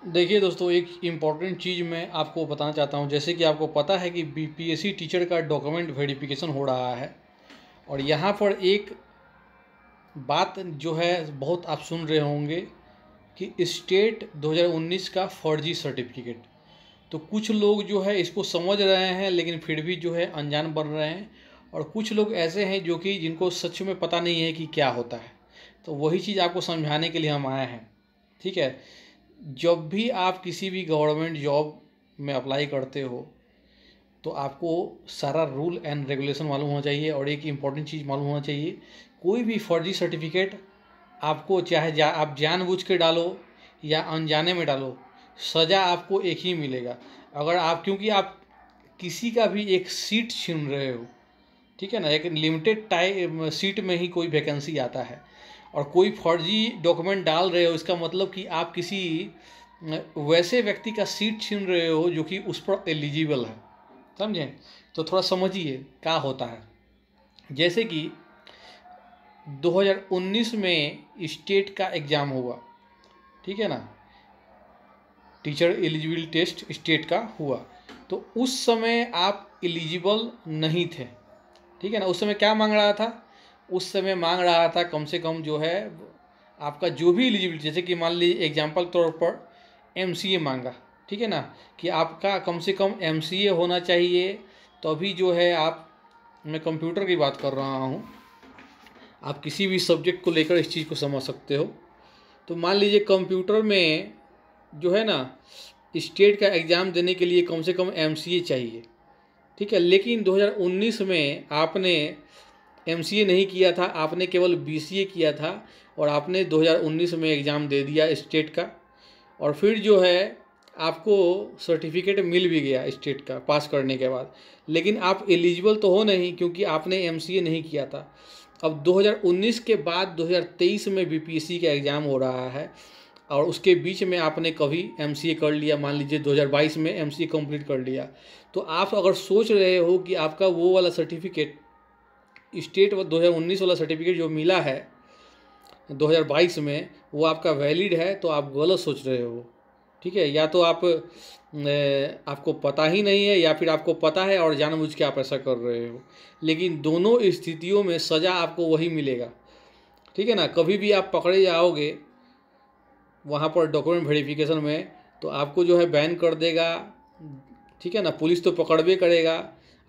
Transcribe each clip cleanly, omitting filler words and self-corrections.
देखिए दोस्तों, एक इम्पॉर्टेंट चीज़ मैं आपको बताना चाहता हूँ। जैसे कि आपको पता है कि बीपीएससी टीचर का डॉक्यूमेंट वेरिफिकेशन हो रहा है, और यहाँ पर एक बात जो है बहुत आप सुन रहे होंगे कि स्टेट 2019 का फर्जी सर्टिफिकेट। तो कुछ लोग जो है इसको समझ रहे हैं, लेकिन फिर भी जो है अनजान बन रहे हैं, और कुछ लोग ऐसे हैं जो कि जिनको सच में पता नहीं है कि क्या होता है। तो वही चीज़ आपको समझाने के लिए हम आए हैं। ठीक है, जब भी आप किसी भी गवर्नमेंट जॉब में अप्लाई करते हो तो आपको सारा रूल एंड रेगुलेशन मालूम होना चाहिए, और एक इम्पॉर्टेंट चीज़ मालूम होना चाहिए, कोई भी फर्जी सर्टिफिकेट आपको चाहे आप जानबूझ के डालो या अनजाने में डालो, सज़ा आपको एक ही मिलेगा। अगर आप, क्योंकि आप किसी का भी एक सीट छीन रहे हो, ठीक है ना, एक लिमिटेड टाइम सीट में ही कोई वैकेंसी आता है, और कोई फर्जी डॉक्यूमेंट डाल रहे हो, इसका मतलब कि आप किसी वैसे व्यक्ति का सीट छीन रहे हो जो कि उस पर एलिजिबल है। समझें? तो थोड़ा समझिए क्या होता है। जैसे कि 2019 में स्टेट का एग्ज़ाम हुआ, ठीक है ना, टीचर एलिजिबिलिटी टेस्ट स्टेट का हुआ, तो उस समय आप एलिजिबल नहीं थे। ठीक है ना। उस समय क्या मांग रहा था? उस समय मांग रहा था कम से कम जो है आपका जो भी एलिजिबिलिटी, जैसे कि मान लीजिए एग्जाम्पल तौर पर एमसीए मांगा, ठीक है ना, कि आपका कम से कम एमसीए होना चाहिए, तभी जो है आप, मैं कंप्यूटर की बात कर रहा हूँ, आप किसी भी सब्जेक्ट को लेकर इस चीज़ को समझ सकते हो। तो मान लीजिए कंप्यूटर में जो है ना, स्टेट का एग्ज़ाम देने के लिए कम से कम एमसीए चाहिए, ठीक है। लेकिन 2019 में आपने एमसीए नहीं किया था, आपने केवल बीसीए किया था, और आपने 2019 में एग्ज़ाम दे दिया स्टेट का, और फिर जो है आपको सर्टिफिकेट मिल भी गया स्टेट का पास करने के बाद, लेकिन आप एलिजिबल तो हो नहीं क्योंकि आपने एमसीए नहीं किया था। अब 2019 के बाद 2023 में बीपीएससी का एग्ज़ाम हो रहा है, और उसके बीच में आपने कभी एमसीए कर लिया, मान लीजिए 2022 में एमसीए कंप्लीट कर लिया, तो आप अगर सोच रहे हो कि आपका वो वाला सर्टिफिकेट स्टेट 2019 वाला सर्टिफिकेट जो मिला है 2022 में वो आपका वैलिड है, तो आप गलत सोच रहे हो। ठीक है, या तो आप आपको पता ही नहीं है, या फिर आपको पता है और जानबूझ के आप ऐसा कर रहे हो। लेकिन दोनों स्थितियों में सज़ा आपको वही मिलेगा। ठीक है ना। कभी भी आप पकड़े जाओगे वहाँ पर डॉक्यूमेंट वेरिफिकेशन में, तो आपको जो है बैन कर देगा। ठीक है ना, पुलिस तो पकड़बे करेगा,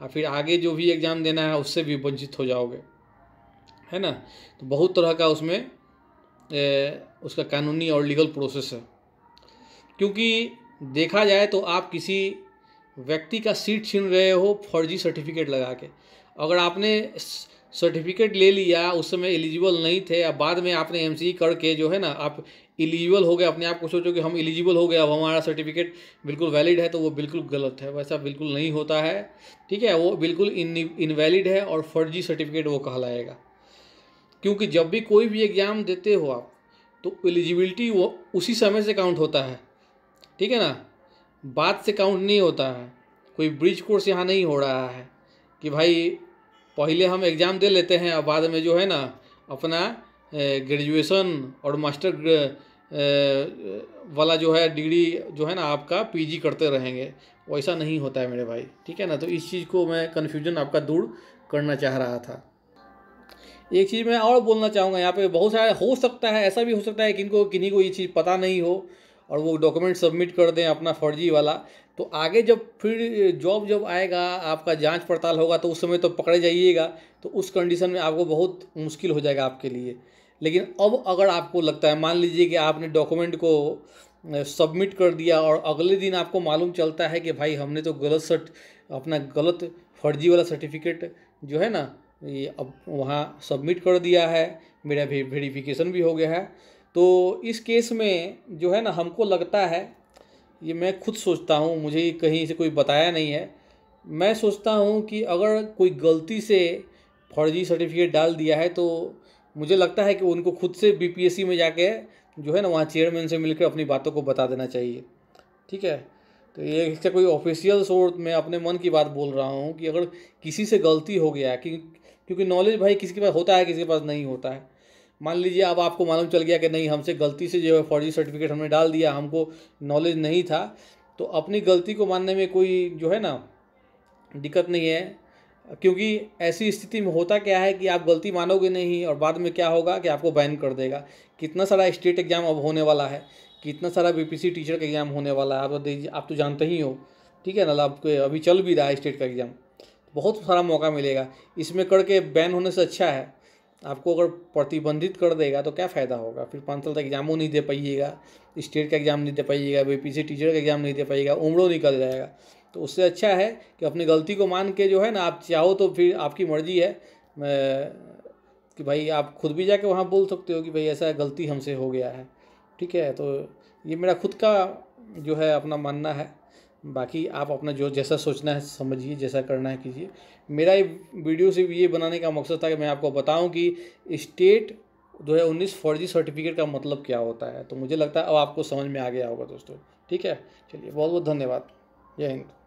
और फिर आगे जो भी एग्ज़ाम देना है उससे भी वंचित हो जाओगे, है ना। तो बहुत तरह का उसमें उसका कानूनी और लीगल प्रोसेस है। क्योंकि देखा जाए तो आप किसी व्यक्ति का सीट छीन रहे हो फर्जी सर्टिफिकेट लगा के। अगर आपने सर्टिफिकेट ले लिया, उस समय एलिजिबल नहीं थे, अब बाद में आपने एमसीए करके जो है ना आप एलिजिबल हो गए, अपने आप को सोचो कि हम एलिजिबल हो गए, अब हमारा सर्टिफिकेट बिल्कुल वैलिड है, तो वो बिल्कुल गलत है। वैसा बिल्कुल नहीं होता है। ठीक है, वो बिल्कुल इनवैलिड है और फर्जी सर्टिफिकेट वो कहलाएगा। क्योंकि जब भी कोई भी एग्ज़ाम देते हो आप, तो एलिजिबिलिटी वो उसी समय से काउंट होता है। ठीक है ना, बाद से काउंट नहीं होता है। कोई ब्रिज कोर्स यहाँ नहीं हो रहा है कि भाई पहले हम एग्ज़ाम दे लेते हैं और बाद में जो है ना अपना ग्रेजुएशन और मास्टर वाला जो है डिग्री जो है ना आपका पीजी करते रहेंगे। वैसा नहीं होता है मेरे भाई। ठीक है ना, तो इस चीज़ को मैं कन्फ्यूजन आपका दूर करना चाह रहा था। एक चीज़ मैं और बोलना चाहूँगा, यहाँ पे बहुत सारा हो सकता है, ऐसा भी हो सकता है कि किन्हीं को ये चीज़ पता नहीं हो और वो डॉक्यूमेंट सबमिट कर दें अपना फर्जी वाला, तो आगे जब फिर जॉब आएगा, आपका जांच पड़ताल होगा, तो उस समय तो पकड़े जाइएगा, तो उस कंडीशन में आपको बहुत मुश्किल हो जाएगा आपके लिए। लेकिन अब अगर आपको लगता है, मान लीजिए कि आपने डॉक्यूमेंट को सबमिट कर दिया और अगले दिन आपको मालूम चलता है कि भाई हमने तो अपना गलत फर्जी वाला सर्टिफिकेट जो है ना ये अब वहाँ सबमिट कर दिया है, मेरा वेरिफिकेशन भी हो गया है, तो इस केस में जो है ना हमको लगता है, ये मैं खुद सोचता हूँ, मुझे कहीं से कोई बताया नहीं है, मैं सोचता हूँ कि अगर कोई गलती से फर्जी सर्टिफिकेट डाल दिया है, तो मुझे लगता है कि उनको खुद से बीपीएससी में जाके जो है ना वहाँ चेयरमैन से मिलकर अपनी बातों को बता देना चाहिए। ठीक है, तो ये इससे कोई ऑफिशियल सोर्स में अपने मन की बात बोल रहा हूँ कि अगर किसी से गलती हो गया, कि क्योंकि नॉलेज भाई किसी के पास होता है, किसी के पास नहीं होता है। मान लीजिए अब आपको मालूम चल गया कि नहीं, हमसे गलती से जो है फर्जी सर्टिफिकेट हमने डाल दिया, हमको नॉलेज नहीं था, तो अपनी गलती को मानने में कोई जो है ना दिक्कत नहीं है, क्योंकि ऐसी स्थिति में होता क्या है कि आप गलती मानोगे नहीं और बाद में क्या होगा कि आपको बैन कर देगा। कितना सारा स्टेट एग्ज़ाम अब होने वाला है, कितना सारा बीपीसी टीचर का एग्ज़ाम होने वाला है, आप तो जानते ही हो, ठीक है ना। आपको अभी चल भी रहा है स्टेट का एग्ज़ाम, बहुत सारा मौका मिलेगा। इसमें करके बैन होने से अच्छा है, आपको अगर प्रतिबंधित कर देगा तो क्या फ़ायदा होगा, फिर 5 साल तक एग्जामों नहीं दे पाइएगा, स्टेट का एग्ज़ाम नहीं दे पाइएगा, बीपीसी टीचर का एग्ज़ाम नहीं दे पाइएगा, उम्रों निकल जाएगा। तो उससे अच्छा है कि अपनी गलती को मान के जो है ना, आप चाहो तो फिर आपकी मर्ज़ी है कि भाई आप खुद भी जाके वहाँ बोल सकते हो कि भाई ऐसा गलती हमसे हो गया है, ठीक है। तो ये मेरा खुद का जो है अपना मानना है, बाकी आप अपना जो जैसा सोचना है समझिए, जैसा करना है कीजिए। मेरा ये वीडियो सिर्फ ये बनाने का मकसद था कि मैं आपको बताऊं कि स्टेट 2019 फर्जी सर्टिफिकेट का मतलब क्या होता है। तो मुझे लगता है अब आपको समझ में आ गया होगा दोस्तों, ठीक है। चलिए, बहुत बहुत धन्यवाद। जय हिंद।